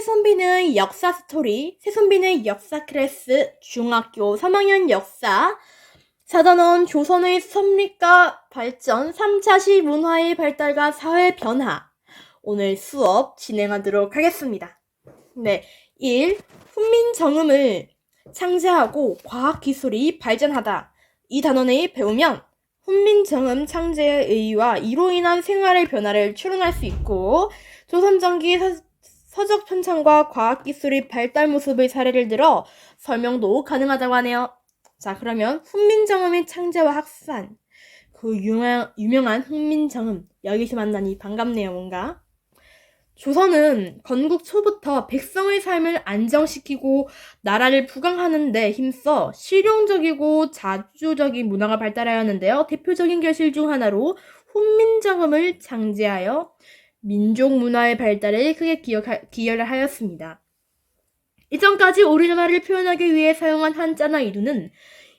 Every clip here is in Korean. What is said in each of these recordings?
새손비는 역사 스토리, 새손비는 역사 클래스, 중학교 3학년 역사, 사단원 조선의 섭리과 발전, 3차 시문화의 발달과 사회 변화. 오늘 수업 진행하도록 하겠습니다. 네, 1. 훈민정음을 창제하고 과학기술이 발전하다. 이 단원을 배우면 훈민정음 창제의 의의와 이로 인한 생활의 변화를 추론할 수 있고, 조선전기 서적 편찬과 과학기술의 발달 모습의 사례를 들어 설명도 가능하다고 하네요. 자, 그러면 훈민정음의 창제와 확산, 그 유명한 훈민정음, 여기서 만나니 반갑네요. 뭔가 조선은 건국 초부터 백성의 삶을 안정시키고 나라를 부강하는 데 힘써 실용적이고 자주적인 문화가 발달하였는데요. 대표적인 결실 중 하나로 훈민정음을 창제하여 민족 문화의 발달에 크게 기여를 하였습니다. 이전까지 우리나라를 표현하기 위해 사용한 한자나 이두는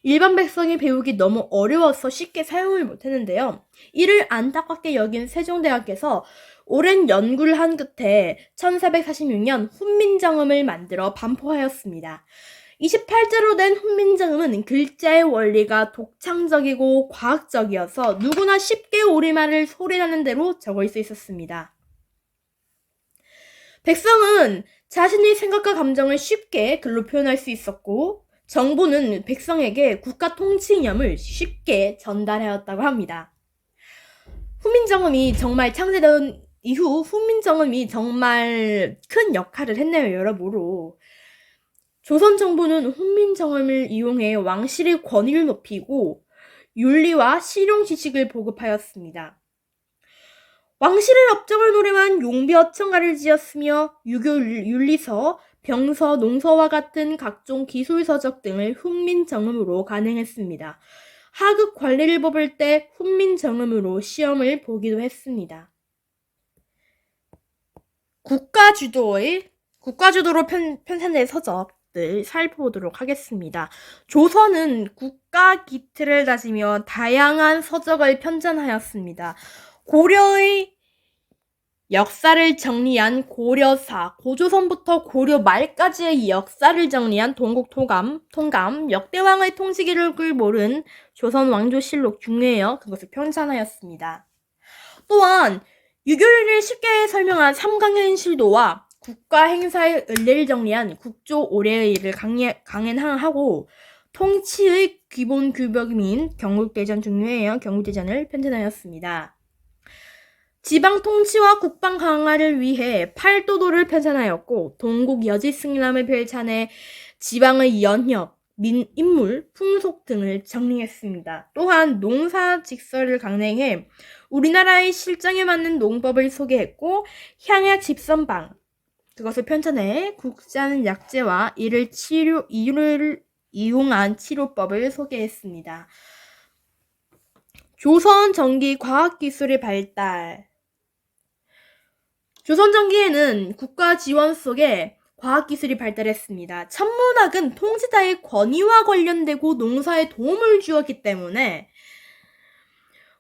일반 백성이 배우기 너무 어려워서 쉽게 사용을 못했는데요. 이를 안타깝게 여긴 세종대학께서 오랜 연구를 한 끝에 1446년 훈민정음을 만들어 반포하였습니다. 28자로 된 훈민정음은 글자의 원리가 독창적이고 과학적이어서 누구나 쉽게 우리말을 소리나는 대로 적을 수 있었습니다. 백성은 자신의 생각과 감정을 쉽게 글로 표현할 수 있었고, 정부는 백성에게 국가 통치념을 쉽게 전달하였다고 합니다. 훈민정음이 정말 창제된 이후 훈민정음이 정말 큰 역할을 했네요. 여러모로 조선 정부는 훈민정음을 이용해 왕실의 권위를 높이고 윤리와 실용 지식을 보급하였습니다. 왕실의 업적을 노래한 용비어 청가를 지었으며 유교 윤리서, 병서, 농서와 같은 각종 기술서적 등을 훈민정음으로 간행했습니다. 하급 관리를 뽑을 때 훈민정음으로 시험을 보기도 했습니다. 국가주도로 편찬된 서적들 살펴보도록 하겠습니다. 조선은 국가 기틀을 다지며 다양한 서적을 편찬하였습니다. 고려의 역사를 정리한 고려사, 고조선부터 고려 말까지의 역사를 정리한 동국통감, 역대왕의 통치 기록을 모른 조선 왕조실록 중에요. 그것을 편찬하였습니다. 또한 유교를 쉽게 설명한 삼강현실도와 국가 행사의 의례를 정리한 국조 오례의를 강행하고 통치의 기본 규범인 경국대전 중요해요. 경국대전을 편찬하였습니다. 지방 통치와 국방 강화를 위해 팔도도를 편찬하였고, 동국 여지승람을 펼찬해 지방의 연협, 인물, 풍속 등을 정리했습니다. 또한 농사직설을 강행해 우리나라의 실정에 맞는 농법을 소개했고, 향약 집선방, 그것을 편찬해 국자는 약재와 이를 이용한 치료법을 소개했습니다. 조선 전기 과학기술의 발달. 조선 전기에는 국가 지원 속에 과학기술이 발달했습니다. 천문학은 통치자의 권위와 관련되고 농사에 도움을 주었기 때문에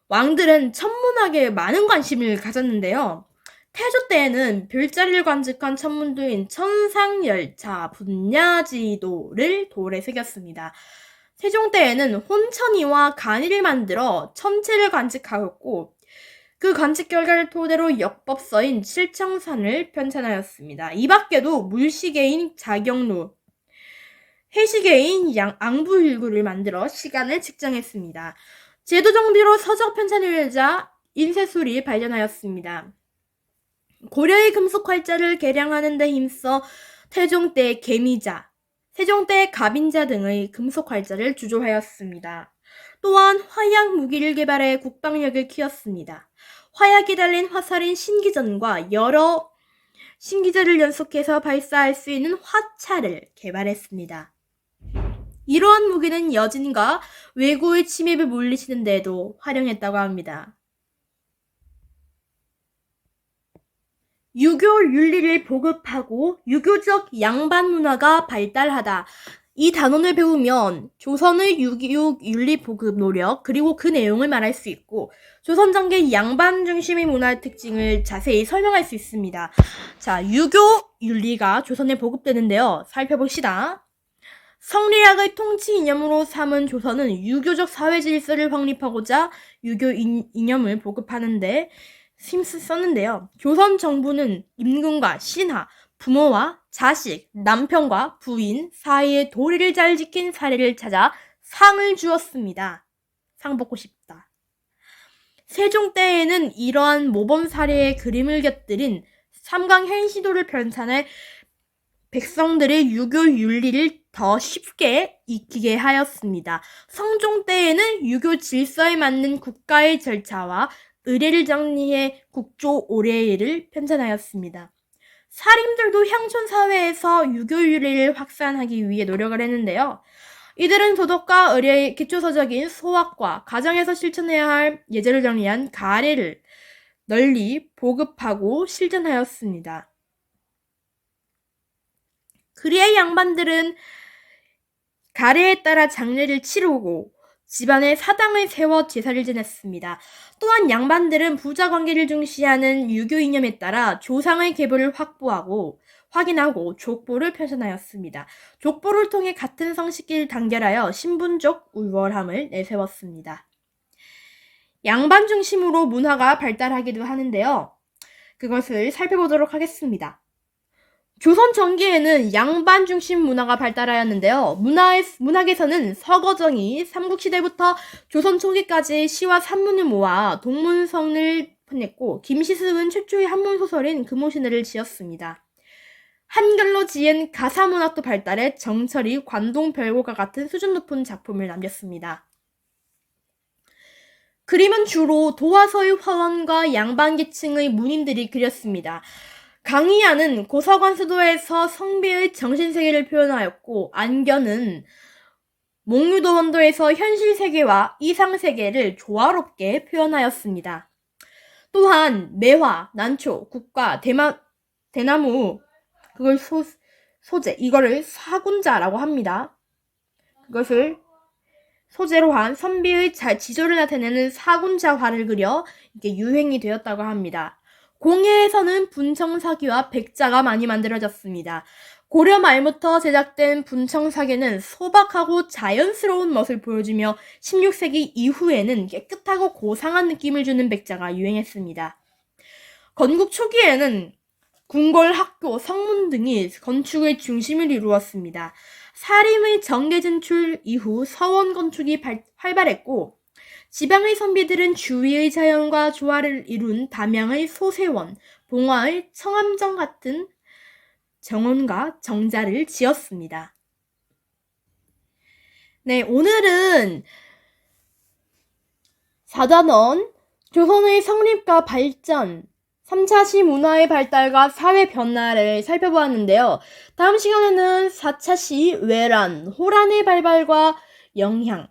왕들은 천문학에 많은 관심을 가졌는데요. 태조 때에는 별자리를 관측한 천문도인 천상열차, 분야지도를 돌에 새겼습니다. 세종 때에는 혼천이와 간이를 만들어 천체를 관측하였고, 그 관측 결과를 토대로 역법서인 칠청산을 편찬하였습니다. 이 밖에도 물시계인 자경루, 해시계인 앙부일구를 만들어 시간을 측정했습니다. 제도 정비로 서적 편찬을 하자 인쇄술이 발전하였습니다. 고려의 금속 활자를 개량하는 데 힘써 태종 때 개미자, 세종 때 갑인자 등의 금속 활자를 주조하였습니다. 또한 화약 무기를 개발해 국방력을 키웠습니다. 화약이 달린 화살인 신기전과 여러 신기전을 연속해서 발사할 수 있는 화차를 개발했습니다. 이러한 무기는 여진과 외구의 침입을 물리치는 데도 활용했다고 합니다. 유교 윤리를 보급하고 유교적 양반 문화가 발달하다. 이 단원을 배우면 조선의 유교 윤리 보급 노력, 그리고 그 내용을 말할 수 있고, 조선 전기 양반 중심의 문화의 특징을 자세히 설명할 수 있습니다. 자, 유교 윤리가 조선에 보급되는데요. 살펴봅시다. 성리학의 통치 이념으로 삼은 조선은 유교적 사회 질서를 확립하고자 유교 이념을 보급하는데 힘썼는데요. 조선 정부는 임금과 신하, 부모와 자식, 남편과 부인 사이의 도리를 잘 지킨 사례를 찾아 상을 주었습니다. 상 받고 싶다. 세종 때에는 이러한 모범 사례의 그림을 곁들인 삼강현시도를 편찬해 백성들의 유교 윤리를 더 쉽게 익히게 하였습니다. 성종 때에는 유교 질서에 맞는 국가의 절차와 의례를 정리해 국조 오례를 편찬하였습니다. 사림들도 향촌 사회에서 유교 윤리를 확산하기 위해 노력을 했는데요. 이들은 도덕과 의례의 기초서적인 소학과 가정에서 실천해야 할 예절을 정리한 가례를 널리 보급하고 실천하였습니다. 그리의 양반들은 가례에 따라 장례를 치르고 집안에 사당을 세워 제사를 지냈습니다. 또한 양반들은 부자 관계를 중시하는 유교 이념에 따라 조상의 계보를 확인하고 족보를 편찬하였습니다. 족보를 통해 같은 성씨끼를 단결하여 신분적 우월함을 내세웠습니다. 양반 중심으로 문화가 발달하기도 하는데요. 그것을 살펴보도록 하겠습니다. 조선 전기에는 양반 중심 문화가 발달하였는데요. 문학에서는 서거정이 삼국시대부터 조선 초기까지 시와 산문을 모아 동문성을 펴냈고 김시승은 최초의 한문소설인 금오시내를 지었습니다. 한글로 지은 가사문학도 발달해 정철이 관동별고가 같은 수준 높은 작품을 남겼습니다. 그림은 주로 도화서의 화원과 양반계층의 문인들이 그렸습니다. 강희안은 고서관 수도에서 성비의 정신세계를 표현하였고 안견은 몽유도원도에서 현실세계와 이상세계를 조화롭게 표현하였습니다. 또한 매화, 난초, 국과, 대나무 그걸 소재 이거를 사군자라고 합니다. 그것을 소재로 한 선비의 지조를 나타내는 사군자화를 그려 이게 유행이 되었다고 합니다. 공예에서는 분청사기와 백자가 많이 만들어졌습니다. 고려 말부터 제작된 분청사기는 소박하고 자연스러운 멋을 보여주며 16세기 이후에는 깨끗하고 고상한 느낌을 주는 백자가 유행했습니다. 건국 초기에는 궁궐, 학교, 성문 등이 건축의 중심을 이루었습니다. 사림의 정계 진출 이후 서원 건축이 활발했고 지방의 선비들은 주위의 자연과 조화를 이룬 담양의 소세원, 봉화의 청암정 같은 정원과 정자를 지었습니다. 네, 오늘은 사단원, 조선의 성립과 발전, 3차 시문화의 발달과 사회 변화를 살펴보았는데요. 다음 시간에는 4차 시 외란, 호란의 발발과 영향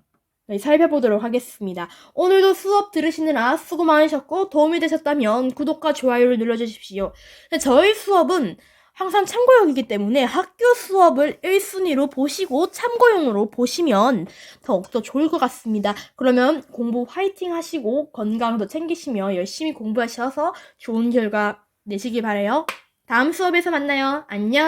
살펴보도록 하겠습니다. 오늘도 수업 들으시느라 수고 많으셨고 도움이 되셨다면 구독과 좋아요를 눌러주십시오. 저희 수업은 항상 참고용이기 때문에 학교 수업을 1순위로 보시고 참고용으로 보시면 더욱더 좋을 것 같습니다. 그러면 공부 화이팅 하시고 건강도 챙기시며 열심히 공부하셔서 좋은 결과 내시기 바라요. 다음 수업에서 만나요. 안녕.